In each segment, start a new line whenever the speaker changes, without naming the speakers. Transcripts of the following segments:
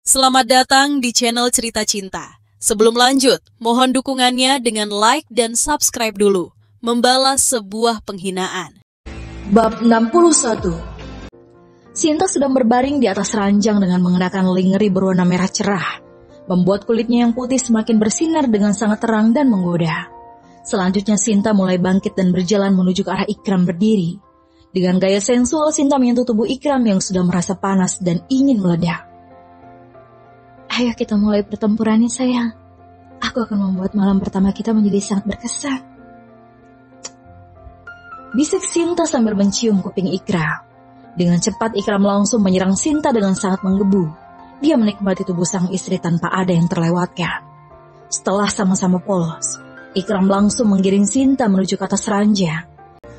Selamat datang di channel Cerita Cinta. Sebelum lanjut, mohon dukungannya dengan like dan subscribe dulu. Membalas sebuah penghinaan.
Bab 61. Sinta sedang berbaring di atas ranjang dengan mengenakan lingerie berwarna merah cerah, membuat kulitnya yang putih semakin bersinar dengan sangat terang dan menggoda. Selanjutnya Sinta mulai bangkit dan berjalan menuju ke arah Ikram berdiri. Dengan gaya sensual, Sinta menyentuh tubuh Ikram yang sudah merasa panas dan ingin meledak. Ayo kita mulai pertempurannya sayang. Aku akan membuat malam pertama kita menjadi sangat berkesan. Bisik Sinta sambil mencium kuping Ikram. Dengan cepat Ikram langsung menyerang Sinta dengan sangat menggebu. Dia menikmati tubuh sang istri tanpa ada yang terlewatkan. Setelah sama-sama polos, Ikram langsung menggiring Sinta menuju ke atas ranjang.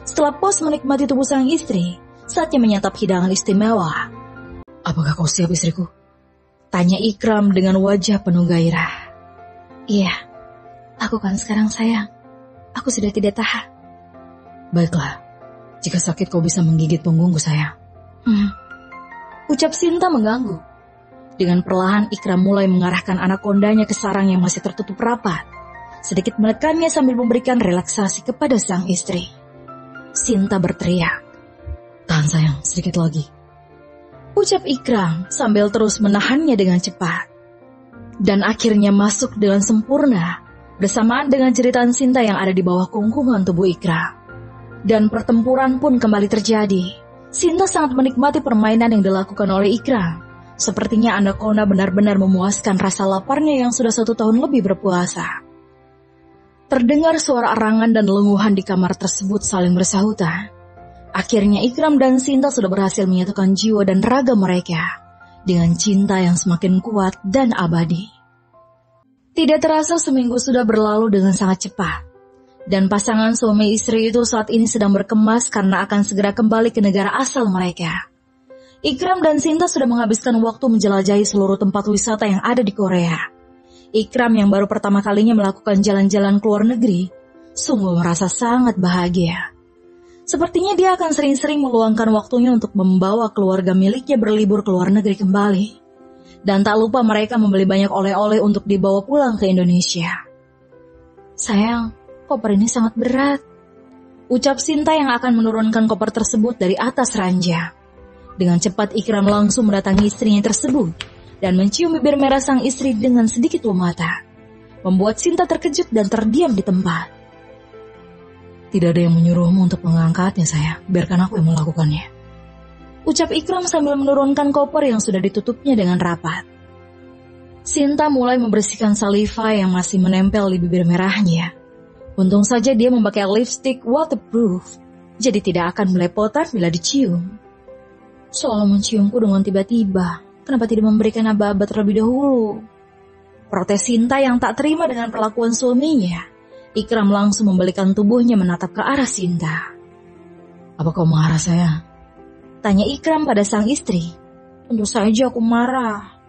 Setelah puas menikmati tubuh sang istri, saatnya menyantap hidangan istimewa. Apakah kau siap istriku? Tanya Ikram dengan wajah penuh gairah. Iya, aku kan sekarang sayang. Aku sudah tidak tahan. Baiklah, jika sakit kau bisa menggigit punggungku sayang. Ucap Sinta mengganggu. Dengan perlahan Ikram mulai mengarahkan anakondanya ke sarang yang masih tertutup rapat. Sedikit menekannya sambil memberikan relaksasi kepada sang istri. Sinta berteriak. Tahan sayang, sedikit lagi. Ucap Ikram sambil terus menahannya dengan cepat. Dan akhirnya masuk dengan sempurna bersamaan dengan jeritan Sinta yang ada di bawah kungkungan tubuh Ikram. Dan pertempuran pun kembali terjadi. Sinta sangat menikmati permainan yang dilakukan oleh Ikram. Sepertinya anakonda benar-benar memuaskan rasa laparnya yang sudah 1 tahun lebih berpuasa. Terdengar suara arangan dan lenguhan di kamar tersebut saling bersahutan. Akhirnya Ikram dan Sinta sudah berhasil menyatukan jiwa dan raga mereka dengan cinta yang semakin kuat dan abadi. Tidak terasa seminggu sudah berlalu dengan sangat cepat. Dan pasangan suami istri itu saat ini sedang berkemas karena akan segera kembali ke negara asal mereka. Ikram dan Sinta sudah menghabiskan waktu menjelajahi seluruh tempat wisata yang ada di Korea. Ikram yang baru pertama kalinya melakukan jalan-jalan ke luar negeri, sungguh merasa sangat bahagia. Sepertinya dia akan sering-sering meluangkan waktunya untuk membawa keluarga miliknya berlibur ke luar negeri kembali. Dan tak lupa mereka membeli banyak oleh-oleh untuk dibawa pulang ke Indonesia. Sayang, koper ini sangat berat. Ucap Sinta yang akan menurunkan koper tersebut dari atas ranjang. Dengan cepat Ikram langsung mendatangi istrinya tersebut dan mencium bibir merah sang istri dengan sedikit mata, membuat Sinta terkejut dan terdiam di tempat. Tidak ada yang menyuruhmu untuk mengangkatnya sayang, biarkan aku yang melakukannya. Ucap Ikram sambil menurunkan koper yang sudah ditutupnya dengan rapat. Sinta mulai membersihkan saliva yang masih menempel di bibir merahnya. Untung saja dia memakai lipstick waterproof, jadi tidak akan melepotan bila dicium. Selalu menciumku dengan tiba-tiba, kenapa tidak memberikan aba-aba terlebih dahulu? Protes Sinta yang tak terima dengan perlakuan suaminya. Ikram langsung membalikan tubuhnya menatap ke arah Sinta. Apa kau marah sayang? Tanya Ikram pada sang istri. Tentu saja aku marah.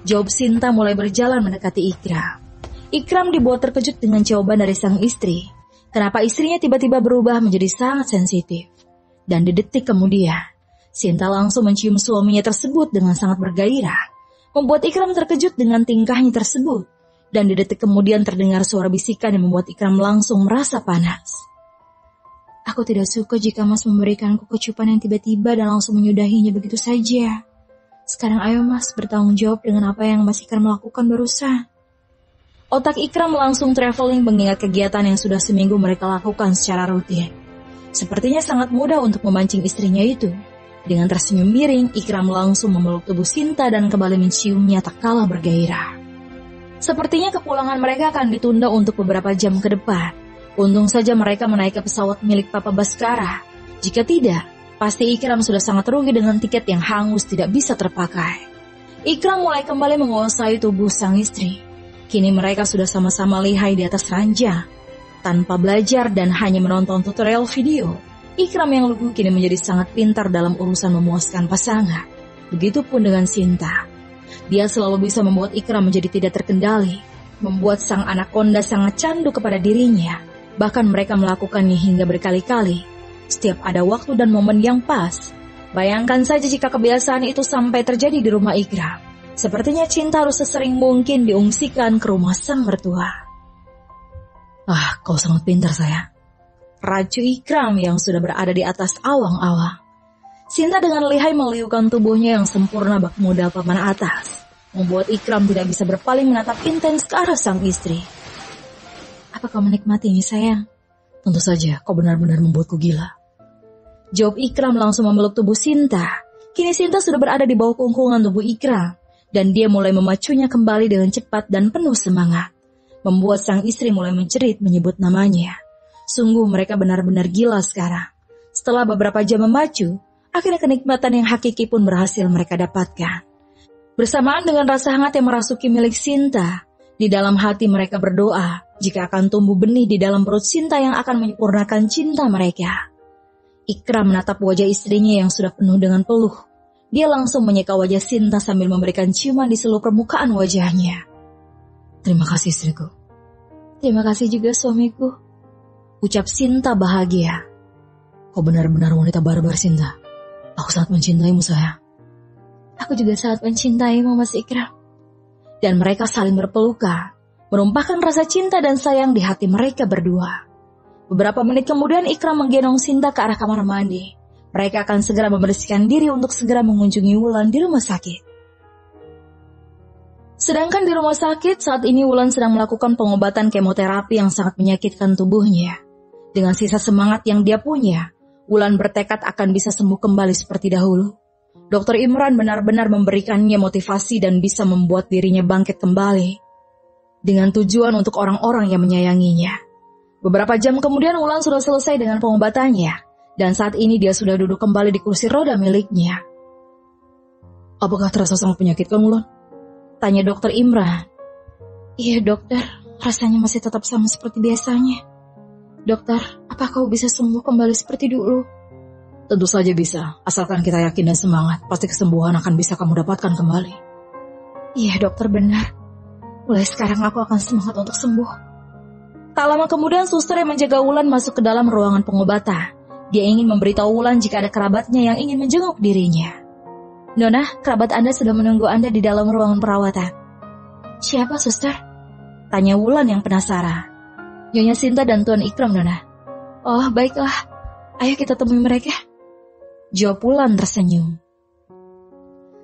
Jawab Sinta mulai berjalan mendekati Ikram. Ikram dibuat terkejut dengan jawaban dari sang istri. Kenapa istrinya tiba-tiba berubah menjadi sangat sensitif. Dan di detik kemudian, Sinta langsung mencium suaminya tersebut dengan sangat bergairah. Membuat Ikram terkejut dengan tingkahnya tersebut. Dan di detik kemudian terdengar suara bisikan yang membuat Ikram langsung merasa panas. Aku tidak suka jika Mas memberikanku kecupan yang tiba-tiba dan langsung menyudahinya begitu saja. Sekarang ayo Mas bertanggung jawab dengan apa yang Mas Ikram lakukan barusan. Otak Ikram langsung traveling mengingat kegiatan yang sudah seminggu mereka lakukan secara rutin. Sepertinya sangat mudah untuk memancing istrinya itu. Dengan tersenyum miring, Ikram langsung memeluk tubuh Sinta dan kembali menciumnya tak kalah bergairah. Sepertinya kepulangan mereka akan ditunda untuk beberapa jam ke depan. Untung saja mereka menaiki pesawat milik Papa Baskara. Jika tidak, pasti Ikram sudah sangat rugi dengan tiket yang hangus tidak bisa terpakai. Ikram mulai kembali menguasai tubuh sang istri. Kini mereka sudah sama-sama lihai di atas ranjang. Tanpa belajar dan hanya menonton tutorial video, Ikram yang lugu kini menjadi sangat pintar dalam urusan memuaskan pasangan. Begitupun dengan Sinta. Dia selalu bisa membuat Ikram menjadi tidak terkendali, membuat sang anakonda sangat candu kepada dirinya. Bahkan mereka melakukannya hingga berkali-kali. Setiap ada waktu dan momen yang pas. Bayangkan saja jika kebiasaan itu sampai terjadi di rumah Ikram. Sepertinya Cinta harus sesering mungkin diungsikan ke rumah sang mertua. Ah, kau sangat pintar sayang, racu Ikram yang sudah berada di atas awang-awang. Cinta dengan lihai meliukan tubuhnya yang sempurna bak modal papan atas, membuat Ikram tidak bisa berpaling menatap intens ke arah sang istri. Apa kau menikmatinya sayang? Tentu saja, kau benar-benar membuatku gila. Jawab Ikram langsung memeluk tubuh Cinta. Kini Cinta sudah berada di bawah kungkungan tubuh Ikram, dan dia mulai memacunya kembali dengan cepat dan penuh semangat, membuat sang istri mulai menjerit menyebut namanya. Sungguh mereka benar-benar gila sekarang. Setelah beberapa jam memacu, akhirnya kenikmatan yang hakiki pun berhasil mereka dapatkan. Bersamaan dengan rasa hangat yang merasuki milik Cinta, di dalam hati mereka berdoa jika akan tumbuh benih di dalam perut Cinta yang akan menyempurnakan cinta mereka. Ikram menatap wajah istrinya yang sudah penuh dengan peluh. Dia langsung menyeka wajah Cinta sambil memberikan ciuman di seluruh permukaan wajahnya. Terima kasih istriku. Terima kasih juga suamiku, ucap Cinta bahagia. Kau benar-benar wanita barbar Cinta. Aku sangat mencintaimu sayang. Aku juga sangat mencintaimu Mas Ikram. Dan mereka saling berpelukan, menumpahkan rasa cinta dan sayang di hati mereka berdua. Beberapa menit kemudian Ikram menggendong Cinta ke arah kamar mandi. Mereka akan segera membersihkan diri untuk segera mengunjungi Wulan di rumah sakit. Sedangkan di rumah sakit saat ini Wulan sedang melakukan pengobatan kemoterapi yang sangat menyakitkan tubuhnya. Dengan sisa semangat yang dia punya, Wulan bertekad akan bisa sembuh kembali seperti dahulu. Dr. Imran benar-benar memberikannya motivasi dan bisa membuat dirinya bangkit kembali, dengan tujuan untuk orang-orang yang menyayanginya. Beberapa jam kemudian Wulan sudah selesai dengan pengobatannya, dan saat ini dia sudah duduk kembali di kursi roda miliknya. Apakah terasa sangat menyakitkan Wulan? Tanya Dr. Imran. Iya dokter, rasanya masih tetap sama seperti biasanya. Dokter, apa kau bisa sembuh kembali seperti dulu? Tentu saja bisa, asalkan kita yakin dan semangat, pasti kesembuhan akan bisa kamu dapatkan kembali. Iya dokter benar, mulai sekarang aku akan semangat untuk sembuh. Tak lama kemudian suster yang menjaga Wulan masuk ke dalam ruangan pengobatan. Dia ingin memberitahu Wulan jika ada kerabatnya yang ingin menjenguk dirinya. Nona, kerabat Anda sudah menunggu Anda di dalam ruangan perawatan. Siapa suster? Tanya Wulan yang penasaran. Nyonya Cinta dan Tuan Ikram, Nona. Oh, baiklah. Ayo kita temui mereka. Jawab Wulan tersenyum.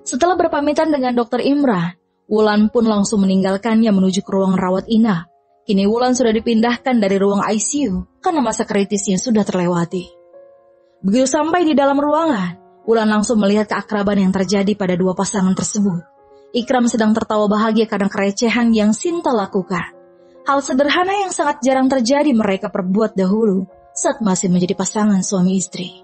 Setelah berpamitan dengan Dr. Imran, Wulan pun langsung meninggalkannya menuju ke ruang rawat inap. Kini Wulan sudah dipindahkan dari ruang ICU karena masa kritisnya sudah terlewati. Begitu sampai di dalam ruangan, Wulan langsung melihat keakraban yang terjadi pada dua pasangan tersebut. Ikram sedang tertawa bahagia karena kerecehan yang Cinta lakukan. Hal sederhana yang sangat jarang terjadi mereka perbuat dahulu saat masih menjadi pasangan suami istri.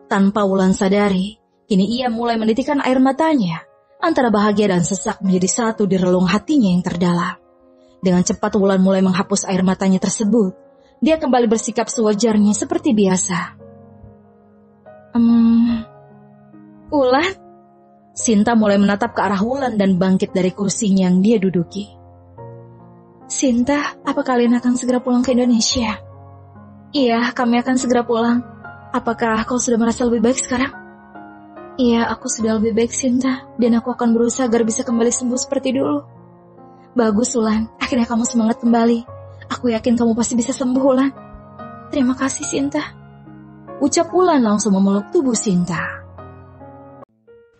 Tanpa Wulan sadari, kini ia mulai menitikkan air matanya. Antara bahagia dan sesak menjadi satu di relung hatinya yang terdalam. Dengan cepat Wulan mulai menghapus air matanya tersebut. Dia kembali bersikap sewajarnya seperti biasa. Wulan? Cinta mulai menatap ke arah Wulan dan bangkit dari kursinya yang dia duduki. Cinta, apa kalian akan segera pulang ke Indonesia? Iya, kami akan segera pulang. Apakah kau sudah merasa lebih baik sekarang? Iya, aku sudah lebih baik Cinta, dan aku akan berusaha agar bisa kembali sembuh seperti dulu. Bagus Wulan, akhirnya kamu semangat kembali. Aku yakin kamu pasti bisa sembuh Wulan. Terima kasih Cinta. Ucap Wulan langsung memeluk tubuh Cinta.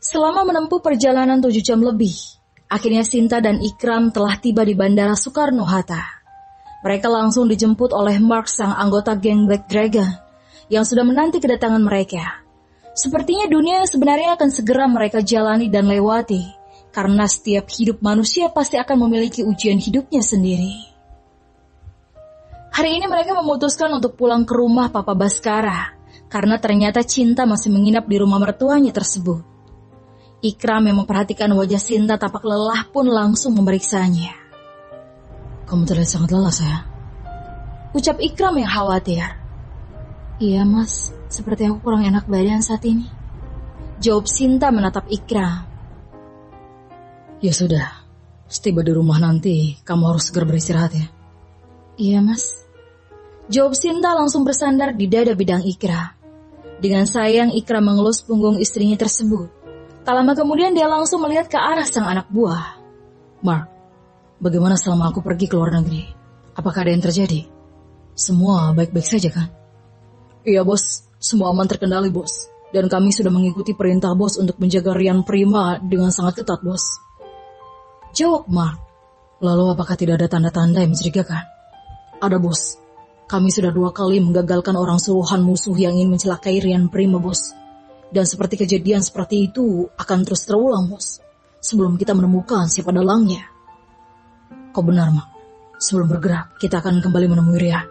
Selama menempuh perjalanan 7 jam lebih, akhirnya Cinta dan Ikram telah tiba di Bandara Soekarno-Hatta. Mereka langsung dijemput oleh Mark sang anggota geng Black Dragon yang sudah menanti kedatangan mereka. Sepertinya dunia yang sebenarnya akan segera mereka jalani dan lewati. Karena setiap hidup manusia pasti akan memiliki ujian hidupnya sendiri. Hari ini mereka memutuskan untuk pulang ke rumah Papa Baskara, karena ternyata Cinta masih menginap di rumah mertuanya tersebut. Ikram yang memperhatikan wajah Cinta tampak lelah pun langsung memeriksanya. Kamu terlihat sangat lelah sayang. Ucap Ikram yang khawatir. Iya mas, seperti aku kurang enak badan saat ini. Jawab Cinta menatap Ikram. Ya sudah, setiba di rumah nanti, kamu harus segera beristirahat ya. Iya mas. Jawab Cinta langsung bersandar di dada bidang Ikram. Dengan sayang Ikram mengelus punggung istrinya tersebut. Tak lama kemudian dia langsung melihat ke arah sang anak buah. Mark, bagaimana selama aku pergi ke luar negeri? Apakah ada yang terjadi? Semua baik-baik saja kan? Iya bos, semua aman terkendali bos. Dan kami sudah mengikuti perintah bos untuk menjaga Rian Prima dengan sangat ketat bos. Jawab Mark. Lalu apakah tidak ada tanda-tanda yang mencurigakan? Ada bos. Kami sudah 2 kali menggagalkan orang suruhan musuh yang ingin mencelakai Rian Prima bos. Dan seperti kejadian seperti itu akan terus terulang bos. Sebelum kita menemukan siapa dalangnya. Kau benar Mark. Sebelum bergerak kita akan kembali menemui Rian.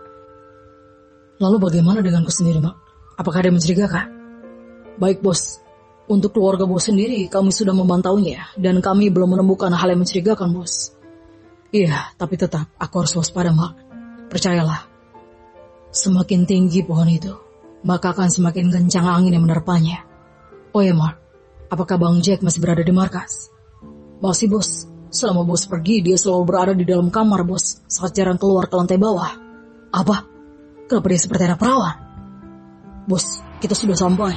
Lalu bagaimana denganku sendiri, Mak? Apakah ada yang mencurigakan? Baik, Bos. Untuk keluarga Bos sendiri, kami sudah memantaunya, dan kami belum menemukan hal yang mencurigakan, Bos. Iya, tapi tetap, aku harus waspada, Mak. Percayalah. Semakin tinggi pohon itu, maka akan semakin kencang angin yang menerpanya. Oh ya, Mak. Apakah Bang Jack masih berada di markas? Masih, Bos. Selama Bos pergi, dia selalu berada di dalam kamar, Bos. Sangat jarang keluar ke lantai bawah. Apa? Kenapa dia seperti anak perawan? Bos, kita sudah sampai.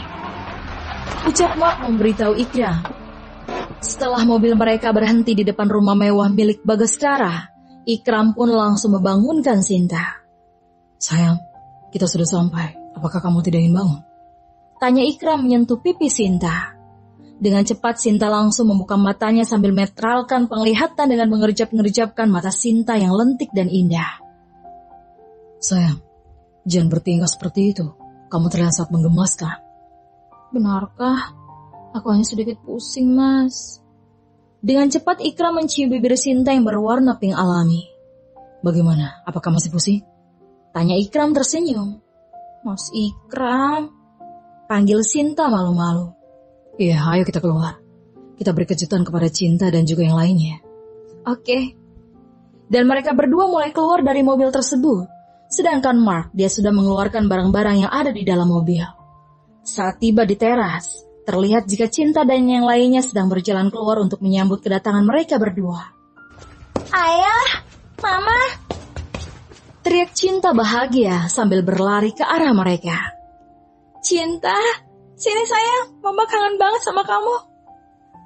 Ucap Mark memberitahu Ikram. Setelah mobil mereka berhenti di depan rumah mewah milik Bagaskara, Ikram pun langsung membangunkan Sinta. Sayang, kita sudah sampai. Apakah kamu tidak ingin bangun? Tanya Ikram menyentuh pipi Sinta. Dengan cepat Sinta langsung membuka matanya sambil menetralkan penglihatan dengan mengerjap-ngerjapkan mata Sinta yang lentik dan indah. Sayang, jangan bertingkah seperti itu. Kamu terlihat sangat menggemaskan. Benarkah? Aku hanya sedikit pusing, Mas. Dengan cepat Ikram mencium bibir Sinta yang berwarna pink alami. Bagaimana? Apakah masih pusing? Tanya Ikram tersenyum. Mas Ikram, panggil Sinta malu-malu. Iya, ayo kita keluar. Kita beri kejutan kepada Cinta dan juga yang lainnya. Oke. Dan mereka berdua mulai keluar dari mobil tersebut. Sedangkan Mark, dia sudah mengeluarkan barang-barang yang ada di dalam mobil. Saat tiba di teras, terlihat jika Cinta dan yang lainnya sedang berjalan keluar untuk menyambut kedatangan mereka berdua. Ayah, Mama, teriak Cinta bahagia sambil berlari ke arah mereka. Cinta, sini sayang, Mama kangen banget sama kamu.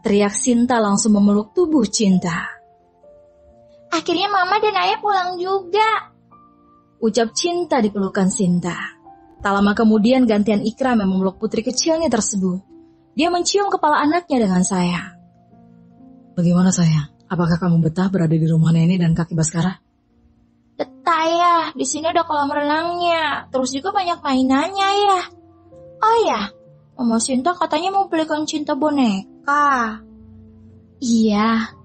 Teriak Cinta langsung memeluk tubuh Cinta. Akhirnya Mama dan Ayah pulang juga. Ucap Cinta di pelukan Sinta. Tak lama kemudian gantian Ikram yang memeluk putri kecilnya tersebut. Dia mencium kepala anaknya dengan sayang. Bagaimana sayang? Apakah kamu betah berada di rumah nenek dan kakek Baskara? Betah ya, di sini ada kolam renangnya. Terus juga banyak mainannya ya. Oh ya, Mama Sinta katanya mau belikan Cinta boneka. Iya,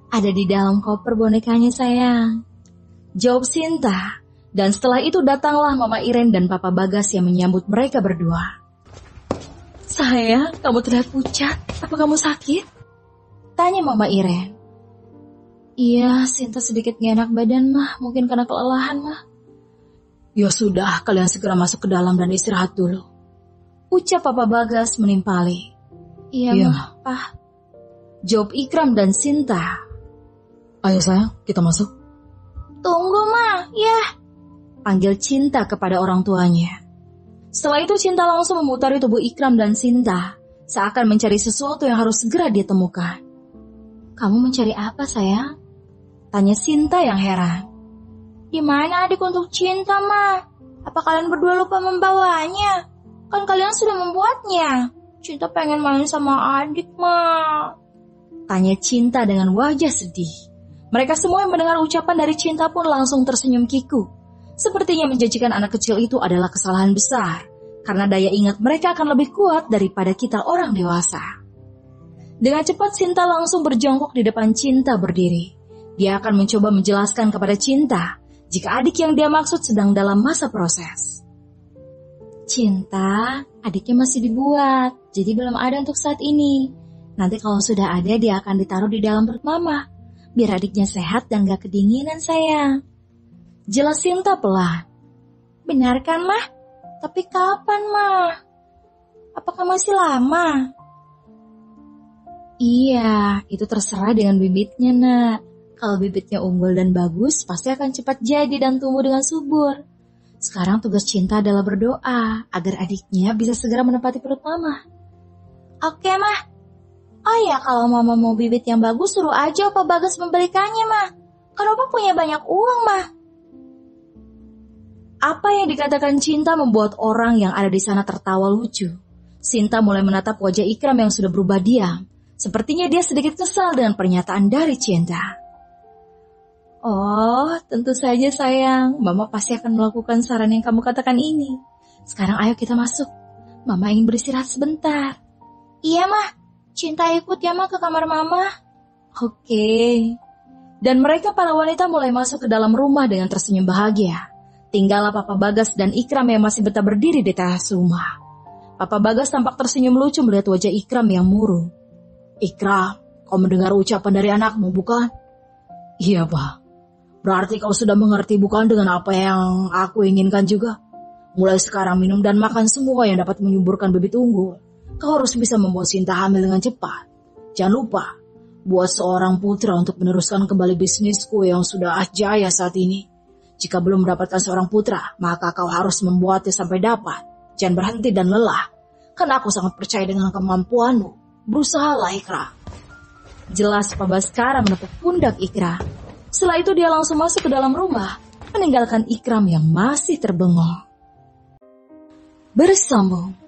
ada di dalam koper bonekanya sayang. Jawab Sinta. Dan setelah itu datanglah Mama Iren dan Papa Bagas yang menyambut mereka berdua. Sayang, kamu terlihat pucat. Apa kamu sakit? Tanya Mama Iren. Iya, Sinta sedikit gak enak badan mah. Mungkin karena kelelahan mah. Ya sudah, kalian segera masuk ke dalam dan istirahat dulu. Ucap Papa Bagas menimpali. Iya mah, Pak. Jawab Ikram dan Sinta. Ayo sayang, kita masuk. Tunggu mah, ya. Panggil Cinta kepada orang tuanya. Setelah itu Cinta langsung memutari tubuh Ikram dan Sinta, seakan mencari sesuatu yang harus segera ditemukan. Kamu mencari apa sayang? Tanya Sinta yang heran. Di mana adik untuk Cinta Ma? Apa kalian berdua lupa membawanya? Kan kalian sudah membuatnya. Cinta pengen main sama adik Ma. Tanya Cinta dengan wajah sedih. Mereka semua yang mendengar ucapan dari Cinta pun langsung tersenyum kikuk. Sepertinya menjanjikan anak kecil itu adalah kesalahan besar, karena daya ingat mereka akan lebih kuat daripada kita orang dewasa. Dengan cepat Sinta langsung berjongkok di depan Cinta berdiri. Dia akan mencoba menjelaskan kepada Cinta jika adik yang dia maksud sedang dalam masa proses. Cinta, adiknya masih dibuat, jadi belum ada untuk saat ini. Nanti kalau sudah ada dia akan ditaruh di dalam perut Mama, biar adiknya sehat dan gak kedinginan sayang. Jelas Sinta pelan. Benar kan, Mah? Tapi kapan, Mah? Apakah masih lama? Iya, itu terserah dengan bibitnya, Nak. Kalau bibitnya unggul dan bagus, pasti akan cepat jadi dan tumbuh dengan subur. Sekarang tugas Cinta adalah berdoa agar adiknya bisa segera menempati perut Mama. Oke, Mah.
Oh ya, kalau mama mau bibit yang bagus, suruh aja Opa Bagas membelikannya, mah. Kan Opa punya banyak uang, mah.
Apa yang dikatakan Cinta membuat orang yang ada di sana tertawa lucu. Sinta mulai menatap wajah Ikram yang sudah berubah diam. Sepertinya dia sedikit kesal dengan pernyataan dari Cinta. Oh, tentu saja sayang. Mama pasti akan melakukan saran yang kamu katakan ini. Sekarang ayo kita masuk. Mama ingin beristirahat sebentar.
Iya, mah. Cinta ikut ya, mah, ke kamar mama.
Oke. Dan mereka para wanita mulai masuk ke dalam rumah dengan tersenyum bahagia. Tinggallah Papa Bagas dan Ikram yang masih betah berdiri di teras rumah. Papa Bagas tampak tersenyum lucu melihat wajah Ikram yang murung. Ikram, kau mendengar ucapan dari anakmu, bukan? Iya, Pak. Berarti kau sudah mengerti, bukan, dengan apa yang aku inginkan juga? Mulai sekarang minum dan makan semua yang dapat menyuburkan bibit unggul. Kau harus bisa membuat Sinta hamil dengan cepat. Jangan lupa, buat seorang putra untuk meneruskan kembali bisnisku yang sudah jaya saat ini. Jika belum mendapatkan seorang putra, maka kau harus membuatnya sampai dapat. Jangan berhenti dan lelah. Karena aku sangat percaya dengan kemampuanmu. Berusahalah, Ikra. Jelas Pak Baskara menepuk pundak Ikra. Setelah itu dia langsung masuk ke dalam rumah, meninggalkan Ikram yang masih terbengong. Bersambung.